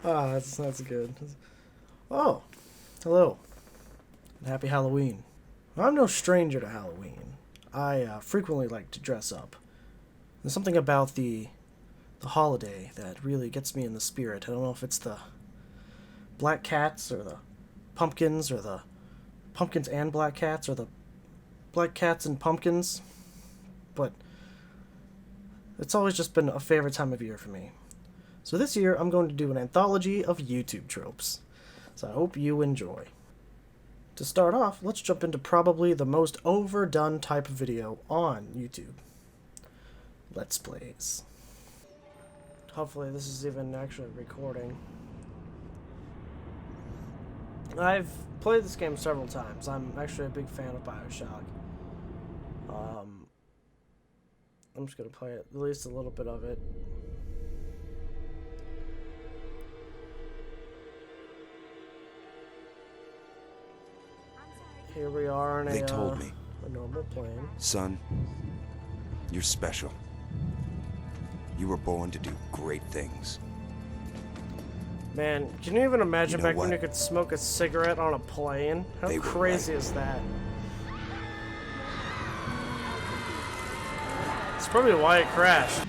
Ah, that's good. Oh, hello. Happy Halloween. I'm no stranger to Halloween. I frequently like to dress up. There's something about the holiday that really gets me in the spirit. I don't know if it's the black cats or the pumpkins or the pumpkins and black cats or the black cats and pumpkins, but it's always just been a favorite time of year for me. So this year I'm going to do an anthology of YouTube tropes. So I hope you enjoy. To start off, let's jump into probably the most overdone type of video on YouTube. Let's Plays. Hopefully this is even actually recording. I've played this game several times. I'm actually a big fan of Bioshock. I'm just going to play at least a little bit of it. Here we are on They told me, a normal plane. son, you're special. You were born to do great things. Man, can you even imagine You know back when what? you could smoke a cigarette on a plane? How They were crazy right. is that? It's probably why it crashed.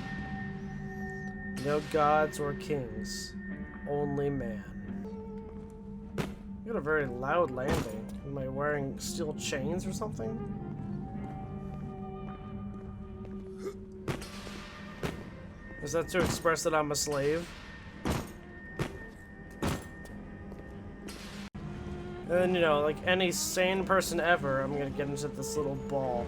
No gods or kings, only man. You got a very loud landing. Am I wearing steel chains or something? Is that to express that I'm a slave? And you know, like any sane person ever, I'm gonna get into this little ball.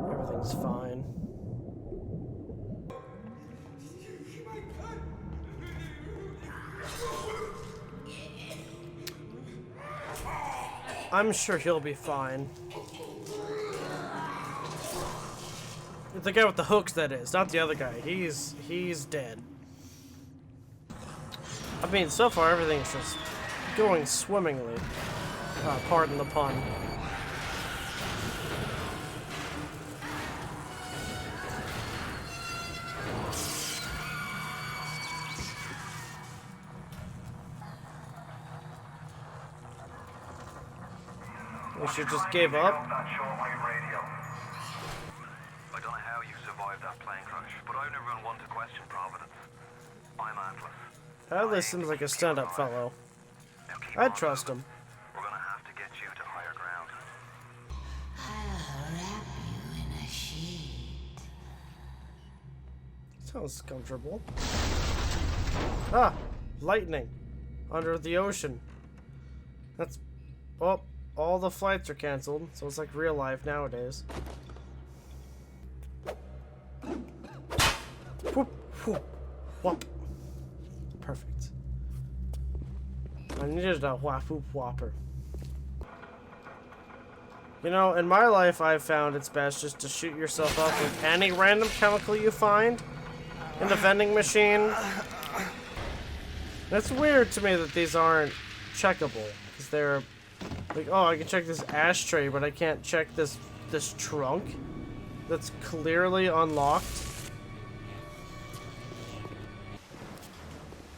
Everything's fine. I'm sure he'll be fine. The guy with the hooks, that is, not the other guy. He's dead. I mean, so far everything's just going swimmingly. Pardon the pun. We should just gave up. I don't know how you survived that plane crash, but I've never been one to question Providence. I'm Atlas. Atlas seems like a stand-up fellow. Now keep I'd on trust moving. him. We're gonna have to get you to higher ground. I'll wrap you in a sheet. Sounds comfortable. Ah! Lightning. Under the ocean. That's... well, all the flights are canceled, so it's like real life nowadays. Whoop, whoop, whop. Perfect. I needed a whop whoop whopper. You know, in my life I've found it's best just to shoot yourself up with any random chemical you find in the vending machine. It's weird to me that these aren't checkable, because they're like, oh, I can check this ashtray, but I can't check this trunk that's clearly unlocked.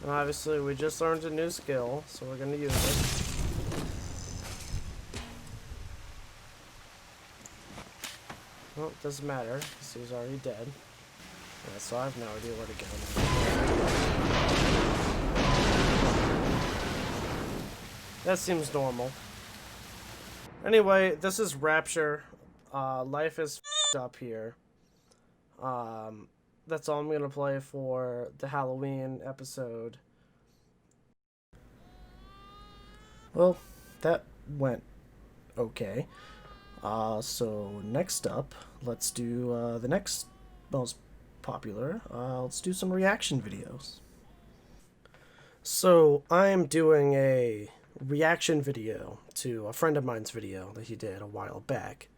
And obviously we just learned a new skill, so we're gonna use it. Well, it doesn't matter, because he's already dead. Yeah, so I have no idea where to go now. That seems normal. Anyway, this is Rapture. Life is f***ed up here. That's all I'm gonna play for the Halloween episode. Well, that went okay. So next up, let's do the next most popular. Let's do some reaction videos. So I'm doing a reaction video to a friend of mine's video that he did a while back.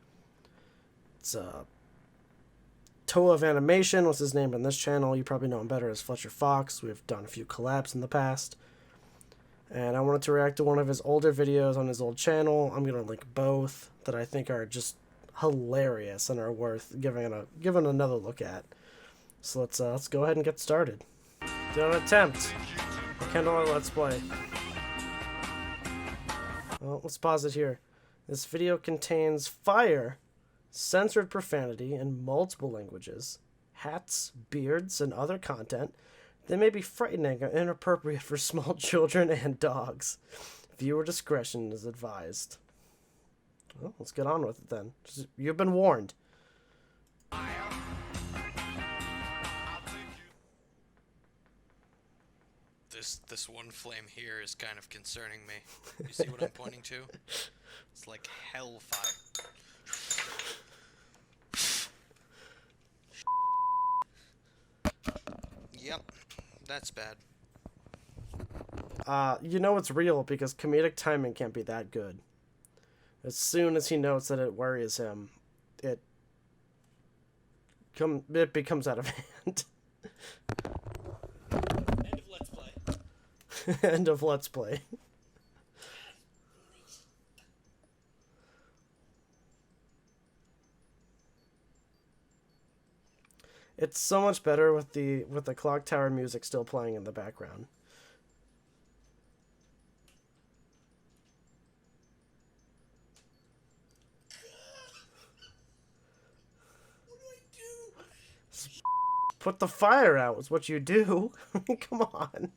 It's Toa of Animation was his name on this channel. You probably know him better as Fletcher Fox. We've done a few collabs in the past. And I wanted to react to one of his older videos on his old channel. I'm gonna link both that I think are just hilarious and are worth giving another look at. So let's go ahead and get started. Do an attempt. Kendall, let's play. Well, let's pause it here. This video contains fire, censored profanity in multiple languages, hats, beards, and other content that may be frightening or inappropriate for small children and dogs. Viewer discretion is advised. Well, let's get on with it then. You've been warned. This one flame here is kind of concerning me. You see what I'm pointing to? It's like hellfire. Yep, that's bad. You know it's real because comedic timing can't be that good. As soon as he notes that it worries him, it becomes out of hand. End of Let's Play. End of Let's Play. It's so much better with the clock tower music still playing in the background. What do I do? Put the fire out is what you do. Come on.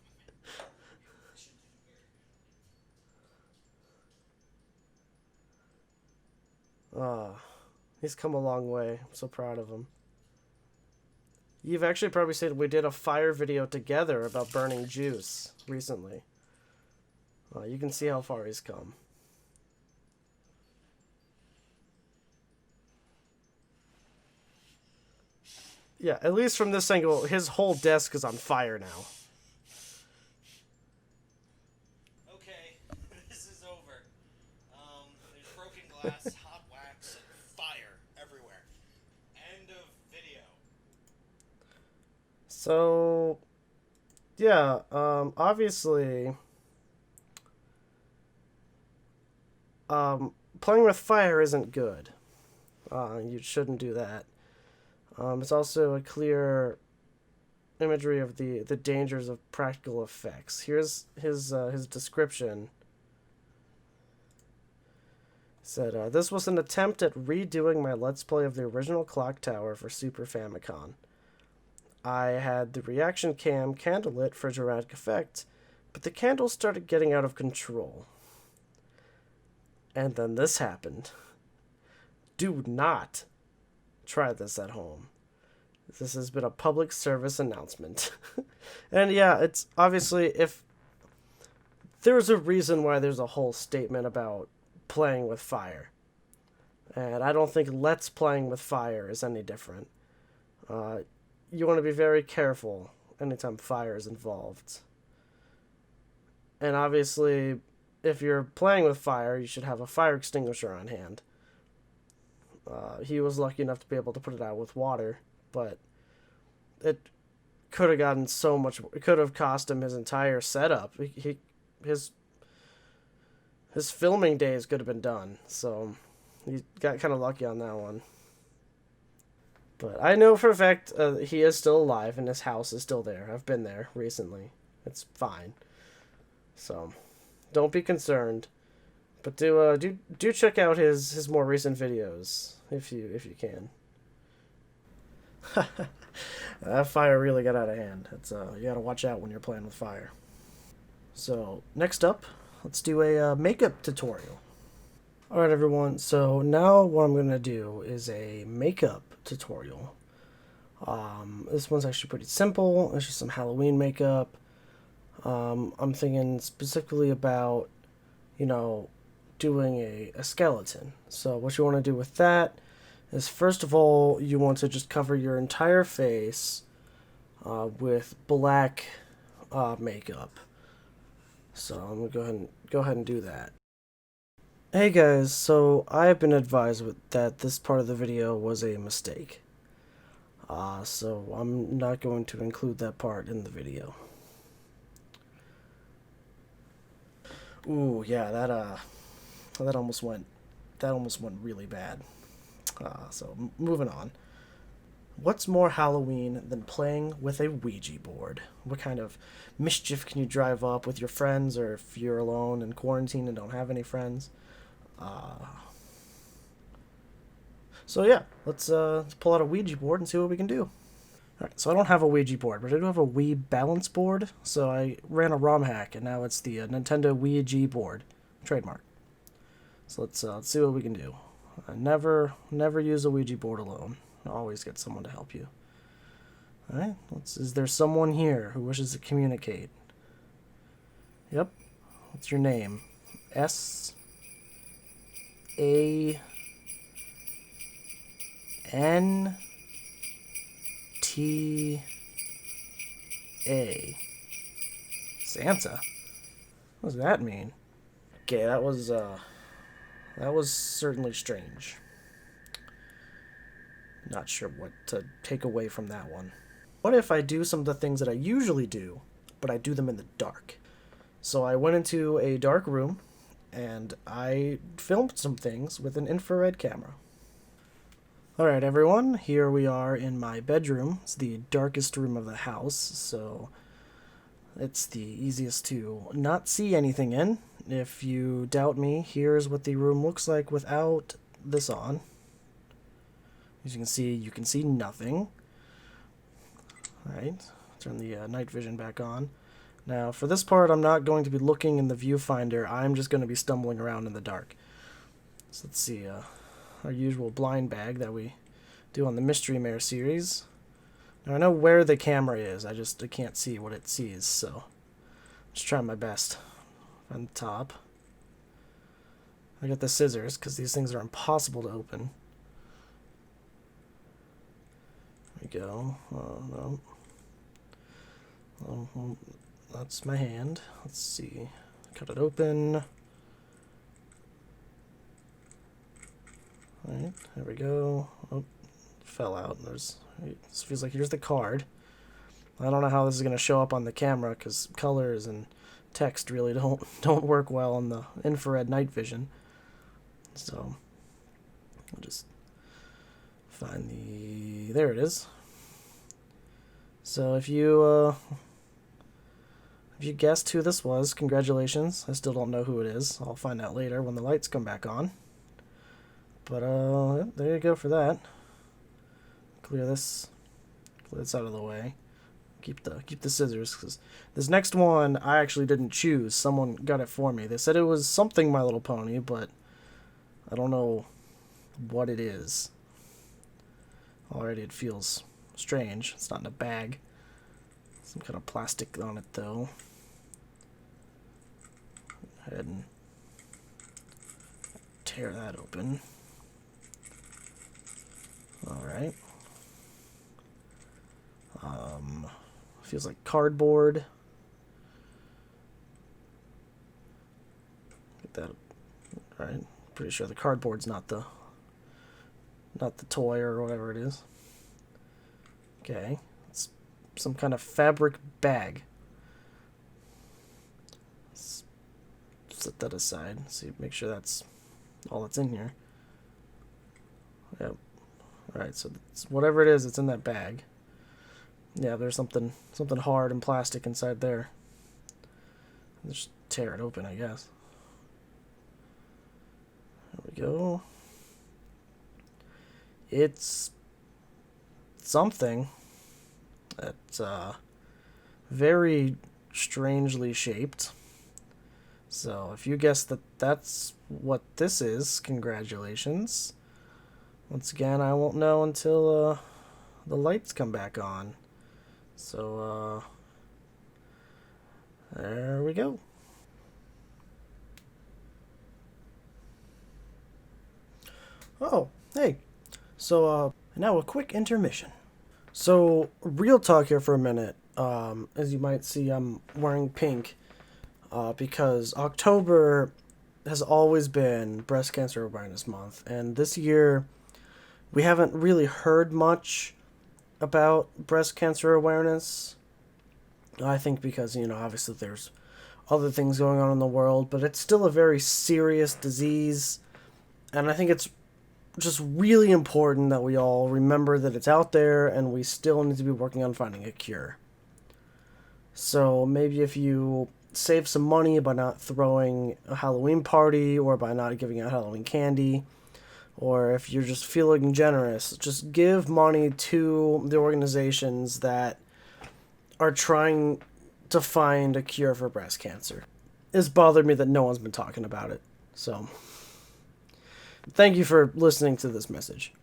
He's come a long way. I'm so proud of him. You've actually probably said we did a fire video together about burning juice recently. You can see how far he's come. Yeah, at least from this angle, his whole desk is on fire now. Okay, this is over. There's broken glass, hot wax, and fire everywhere. End of video. So, yeah, obviously, playing with fire isn't good. You shouldn't do that. It's also a clear imagery of the dangers of practical effects. Here's his description. He said, this was an attempt at redoing my Let's Play of the original clock tower for Super Famicom. I had the reaction cam candlelit for dramatic effect, but the candles started getting out of control. And then this happened. Do not try this at home. This has been a public service announcement. And yeah, it's obviously, if there's a reason why there's a whole statement about playing with fire. And I don't think Let's Playing with Fire is any different. You want to be very careful anytime fire is involved. And obviously, if you're playing with fire, you should have a fire extinguisher on hand. He was lucky enough to be able to put it out with water, but it could have gotten so much. It could have cost him his entire setup. His filming days could have been done, so he got kind of lucky on that one. But I know for a fact he is still alive and his house is still there. I've been there recently. It's fine. So don't be concerned. But do check out his more recent videos if you can. That fire really got out of hand. It's you gotta watch out when you're playing with fire. So next up, let's do a makeup tutorial. All right, everyone. So now what I'm gonna do is a makeup tutorial. This one's actually pretty simple. It's just some Halloween makeup. I'm thinking specifically about, doing a skeleton. So what you want to do with that is, first of all, you want to just cover your entire face with black makeup. So I'm gonna go ahead and do that. Hey guys, so I've been advised that this part of the video was a mistake. So I'm not going to include that part in the video. Ooh, yeah, that almost went really bad. So moving on. What's more Halloween than playing with a Ouija board? What kind of mischief can you drive up with your friends, or if you're alone in quarantine and don't have any friends? So yeah, let's pull out a Ouija board and see what we can do. Alright, so I don't have a Ouija board, but I do have a Wii balance board. So I ran a ROM hack, and now it's the Nintendo Ouija board, trademark. So let's see what we can do. Never use a Ouija board alone. Always get someone to help you. All right. Is there someone here who wishes to communicate? Yep. What's your name? SANTA. Santa? What does that mean? Okay, that was certainly strange. Not sure what to take away from that one. What if I do some of the things that I usually do, but I do them in the dark? So I went into a dark room, and I filmed some things with an infrared camera. Alright everyone, here we are in my bedroom. It's the darkest room of the house, so it's the easiest to not see anything in. If you doubt me, here's what the room looks like without this on. As you can see nothing. Alright, turn the night vision back on. Now, for this part, I'm not going to be looking in the viewfinder. I'm just going to be stumbling around in the dark. So let's see, our usual blind bag that we do on the Mystery Mare series. Now, I know where the camera is. I can't see what it sees, so I'm just trying my best. On the top. I got the scissors, because these things are impossible to open. There we go. No. That's my hand. Let's see. Cut it open. Alright, there we go. Oh, fell out. This feels like here's the card. I don't know how this is going to show up on the camera, because colors and text really don't work well on the infrared night vision. So I'll just find there it is. So if you guessed who this was, congratulations. I still don't know who it is. I'll find out later when the lights come back on. But there you go for that. Clear this out of the way. Keep the scissors, because this next one I actually didn't choose. Someone got it for me. They said it was something My Little Pony, but I don't know what it is. Already it feels strange. It's not in a bag. Some kind of plastic on it though. Go ahead and tear that open. Alright. Feels like cardboard. Get that right. Pretty sure the cardboard's not the toy or whatever it is. Okay. It's some kind of fabric bag. Let's set that aside. See, make sure that's all that's in here. Yep. Alright, so whatever it is, it's in that bag. Yeah, there's something hard and plastic inside there. Just tear it open, I guess. There we go. It's something that's very strangely shaped. So if you guess that that's what this is, congratulations. Once again, I won't know until the lights come back on. So there we go. Oh, hey. So now a quick intermission. So real talk here for a minute. As you might see, I'm wearing pink because October has always been Breast Cancer Awareness Month, and this year we haven't really heard much about breast cancer awareness. I think because, obviously there's other things going on in the world, but it's still a very serious disease. And I think it's just really important that we all remember that it's out there and we still need to be working on finding a cure. So maybe if you save some money by not throwing a Halloween party or by not giving out Halloween candy, or if you're just feeling generous, just give money to the organizations that are trying to find a cure for breast cancer. It's bothered me that no one's been talking about it. So, thank you for listening to this message.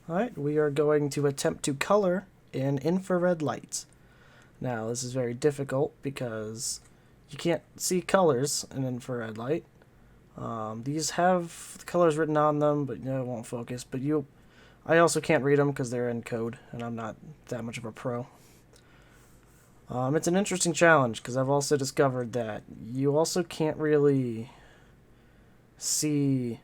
Alright, we are going to attempt to color in infrared light. Now, this is very difficult because you can't see colors in infrared light. These have the colors written on them, but it won't focus. But I also can't read them because they're in code, and I'm not that much of a pro. It's an interesting challenge because I've also discovered that you also can't really see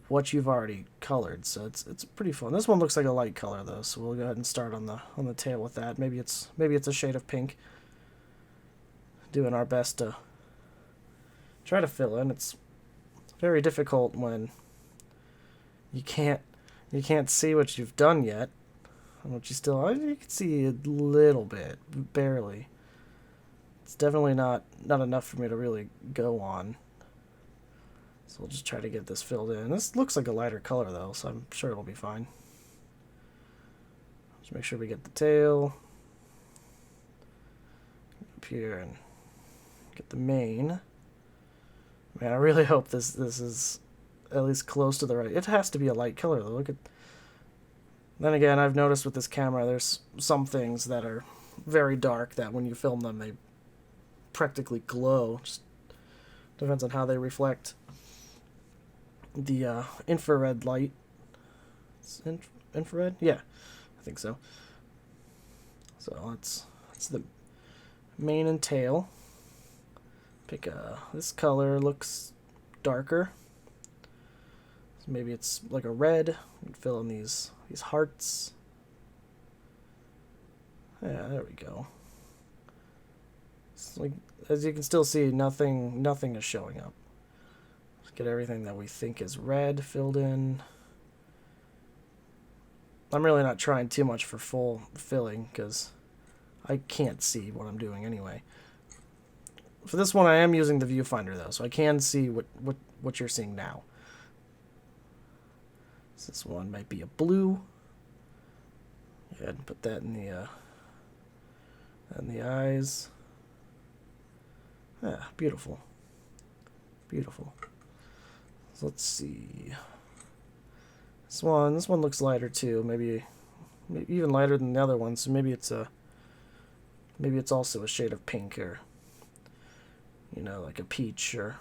what you've already colored, so it's pretty fun. This one looks like a light color though, so we'll go ahead and start on the tail with that. Maybe it's a shade of pink. Doing our best to try to fill in. It's very difficult when you can't see what you've done yet. You can see a little bit, barely. It's definitely not enough for me to really go on. So we'll just try to get this filled in. This looks like a lighter color though, so I'm sure it'll be fine. Just make sure we get the tail up here and get the mane. Man, I really hope this is at least close to the right. It has to be a light color though. Look at. Then again, I've noticed with this camera, there's some things that are very dark that when you film them, they practically glow. Just depends on how they reflect the infrared light. It's infrared? Yeah, I think so. So that's the mane and tail. Pick this color looks darker. So maybe it's like a red. We can fill in these hearts. Yeah, there we go. It's like, as you can still see, nothing is showing up. Let's get everything that we think is red filled in. I'm really not trying too much for full filling because I can't see what I'm doing anyway. For this one, I am using the viewfinder though, so I can see what you're seeing now. So this one might be a blue. Go ahead and put that in the eyes. Yeah, beautiful. Beautiful. So let's see. This one looks lighter too. Maybe even lighter than the other one. So maybe it's also a shade of pink or like a peach or.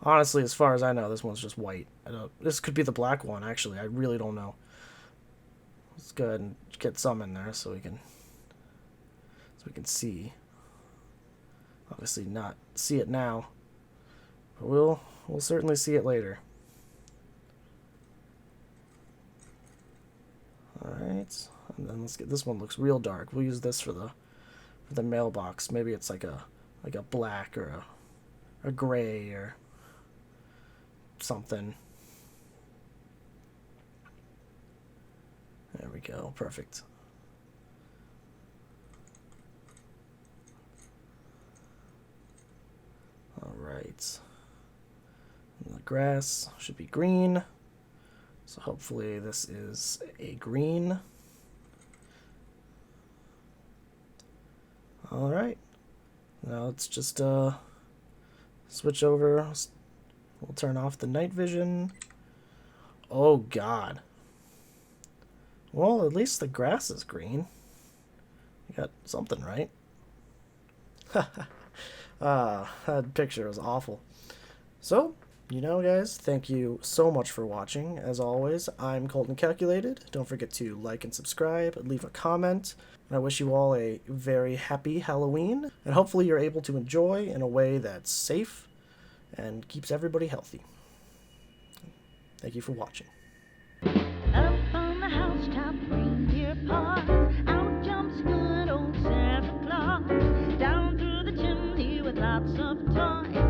Honestly, as far as I know, this one's just white. This could be the black one, actually. I really don't know. Let's go ahead and get some in there so we can see. Obviously not see it now, but we'll certainly see it later. Alright, and then let's get this one. Looks real dark. We'll use this for the mailbox. Maybe it's like a black or a gray or something. There we go. Perfect. Alright. The grass should be green. So hopefully this is a green. Alright. Now let's just switch over. We'll turn off the night vision. Oh god. Well, at least the grass is green. You got something right. That picture was awful. So, guys, thank you so much for watching. As always, I'm Colt and Calculated. Don't forget to like and subscribe, leave a comment. And I wish you all a very happy Halloween. And hopefully you're able to enjoy in a way that's safe and keeps everybody healthy. Thank you for watching. Up on the housetop, reindeer paws, out jumps good old Santa Claus, down through the lots of toys.